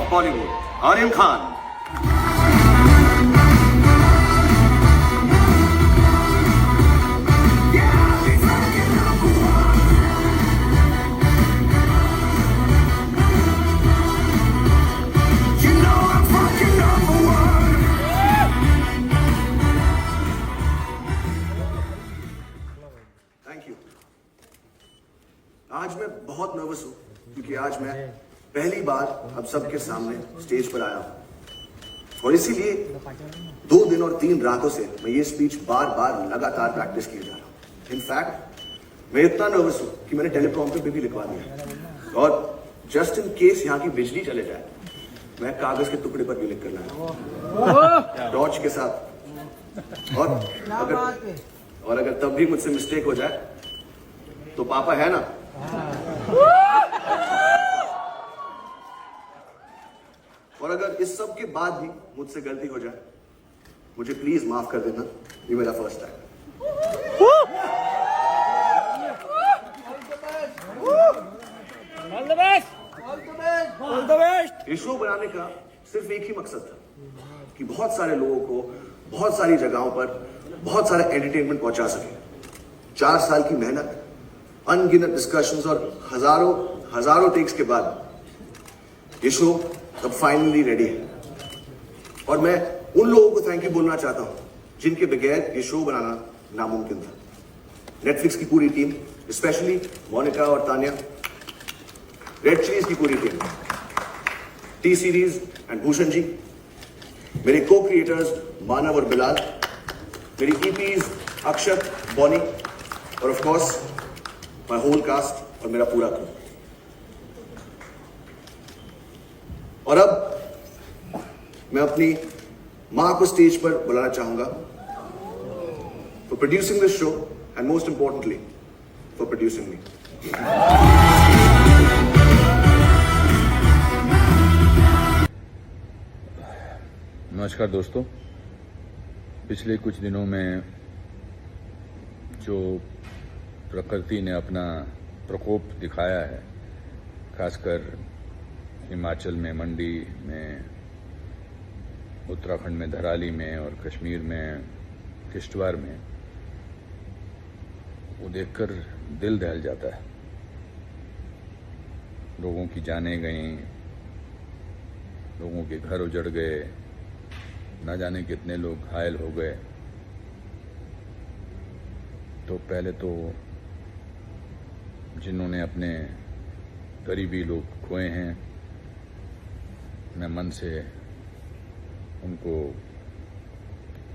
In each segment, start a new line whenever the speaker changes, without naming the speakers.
Of Bollywood, Aryan Khan. Thank you. आज मैं बहुत नर्वस हूं क्योंकि आज मैं पहली बार अब सबके सामने स्टेज पर आया हूं और इसीलिए 2 दिन और 3 रातों से मैं ये स्पीच बार बार लगातार प्रैक्टिस किए जा रहा हूं। इनफैक्ट मैं इतना नर्वस हूं कि मैंने टेलीप्रॉम्प्टर पे भी लिखवा दिया और जस्ट इन केस यहाँ की बिजली चले जाए मैं कागज के टुकड़े पर भी लिख कर लाया टॉर्च के साथ। और अगर तब भी मुझसे मिस्टेक हो जाए तो पापा है ना। और अगर इस सब के बाद भी मुझसे गलती हो जाए मुझे प्लीज माफ कर देना, ये मेरा फर्स्ट टाइम। ये शो बनाने का सिर्फ एक ही मकसद था कि बहुत सारे लोगों को बहुत सारी जगहों पर बहुत सारा एंटरटेनमेंट पहुंचा सके। 4 साल की मेहनत, अनगिनत डिस्कशंस और हजारों टेक्स के बाद ये शो अब फाइनली रेडी है और मैं उन लोगों को थैंक यू बोलना चाहता हूं जिनके बगैर ये शो बनाना नामुमकिन था। नेटफ्लिक्स की पूरी टीम, स्पेशली मोनिका और तानिया, रेड चिलीज की पूरी team, T Series and Bhushan ji, मेरे को क्रिएटर्स मानव और बिलाल, मेरी ईपीज अक्षत, बॉनी और of course my whole cast और मेरा पूरा क्रू। और अब मैं अपनी मां को स्टेज पर बुलाना चाहूंगा for producing this show and most importantly for producing me.
नमस्कार दोस्तों, पिछले कुछ दिनों में जो प्रकृति ने अपना प्रकोप दिखाया है, खासकर हिमाचल में मंडी में, उत्तराखंड में धराली में और कश्मीर में किश्तवाड़ में, वो देखकर दिल दहल जाता है। लोगों की जानें गईं, लोगों के घर उजड़ गए, न जाने कितने लोग घायल हो गए। तो पहले तो जिन्होंने अपने करीबी लोग खोए हैं, मैं मन से उनको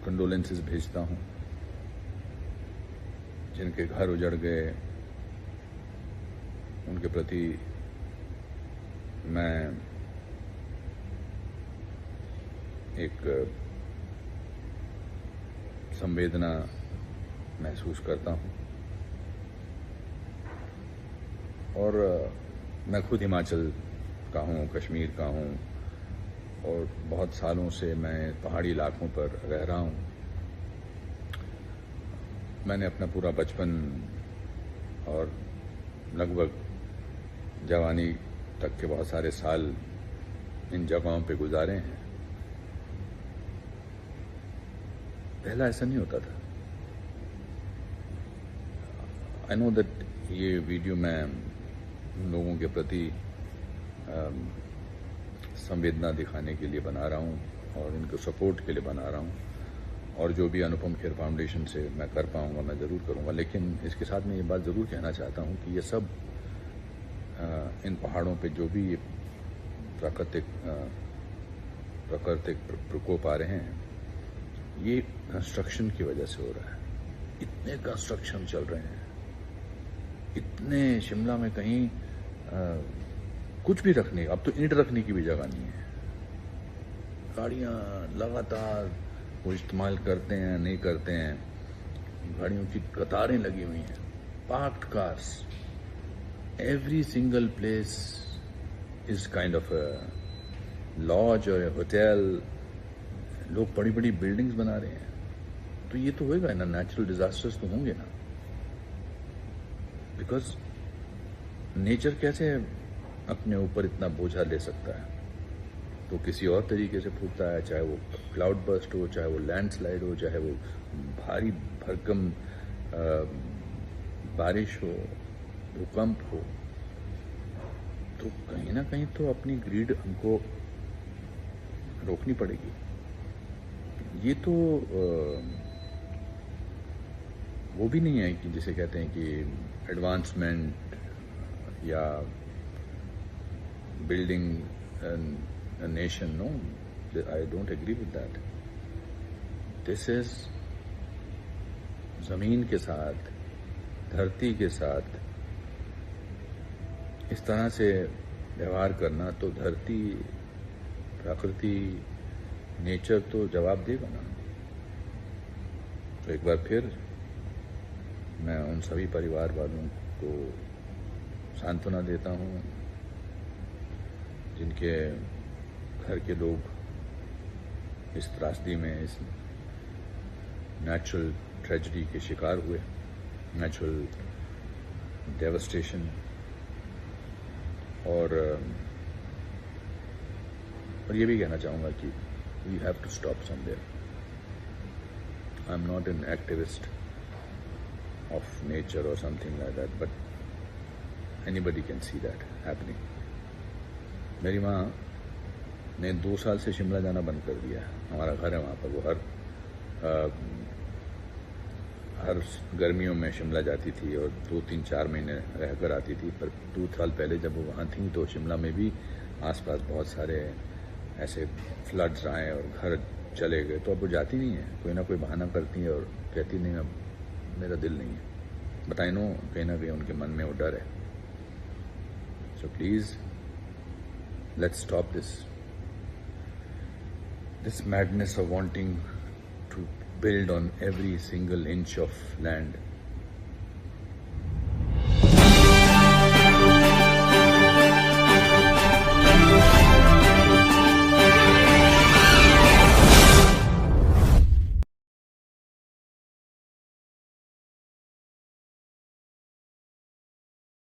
कंडोलेंसेस भेजता हूं। जिनके घर उजड़ गए उनके प्रति मैं एक संवेदना महसूस करता हूं। और मैं खुद हिमाचल का हूं, कश्मीर का हूं और बहुत सालों से मैं पहाड़ी इलाकों पर रह रहा हूं। मैंने अपना पूरा बचपन और लगभग जवानी तक के बहुत सारे साल इन जगहों पे गुजारे हैं। पहला ऐसा नहीं होता था। आई नो दैट ये वीडियो मैं लोगों के प्रति संवेदना दिखाने के लिए बना रहा हूं और इनको सपोर्ट के लिए बना रहा हूं और जो भी अनुपम खेर फाउंडेशन से मैं कर पाऊंगा मैं ज़रूर करूंगा। लेकिन इसके साथ मैं ये बात ज़रूर कहना चाहता हूं कि ये सब इन पहाड़ों पे जो भी प्राकृतिक प्रकोप आ रहे हैं, ये कंस्ट्रक्शन की वजह से हो रहा है। इतने कंस्ट्रक्शन चल रहे हैं, इतने शिमला में कहीं कुछ भी रखने, अब तो ईंट रखने की भी जगह नहीं है। गाड़ियां लगातार वो इस्तेमाल करते हैं, नहीं करते हैं, गाड़ियों की कतारें लगी हुई हैं, parked cars, every single place is kind of a lodge और होटल। लोग बड़ी बड़ी बिल्डिंग्स बना रहे हैं, तो ये तो होएगा ना, नेचुरल डिजास्टर्स तो होंगे ना। बिकॉज नेचर कैसे अपने ऊपर इतना बोझा ले सकता है? वो किसी और तरीके से फूटता है, चाहे वो क्लाउड बर्स्ट हो, चाहे वो लैंडस्लाइड हो, चाहे वो भारी भरकम बारिश हो, भूकंप हो। तो कहीं ना कहीं तो अपनी ग्रीड हमको रोकनी पड़ेगी। ये तो वो भी नहीं है कि जिसे कहते हैं कि एडवांसमेंट या building a nation. No, I don't agree with that. This is जमीन के साथ, धरती के साथ इस तरह से व्यवहार करना तो धरती, प्रकृति, नेचर तो जवाब देगा ना। तो एक बार फिर मैं उन सभी परिवार वालों को सांत्वना देता हूँ जिनके घर के लोग इस त्रासदी में, इस नेचुरल ट्रेजेडी के शिकार हुए, नेचुरल डेवस्टेशन। और ये भी कहना चाहूँगा कि we have to stop somewhere. I am not an activist of nature और something like that, but anybody can see that happening. मेरी माँ ने 2 साल से शिमला जाना बंद कर दिया। हमारा घर है वहाँ पर। वो हर गर्मियों में शिमला जाती थी और 2-3-4 महीने रहकर आती थी। पर 2 साल पहले जब वो वहाँ थी तो शिमला में भी आसपास बहुत सारे ऐसे फ्लड्स आए और घर चले गए। तो अब वो जाती नहीं है, कोई ना कोई बहाना करती है और कहती नहीं अब मेरा दिल नहीं है। बट आई नो कहीं ना कहीं उनके मन में वो डर है। So please let's stop this madness of wanting to build on every single inch of land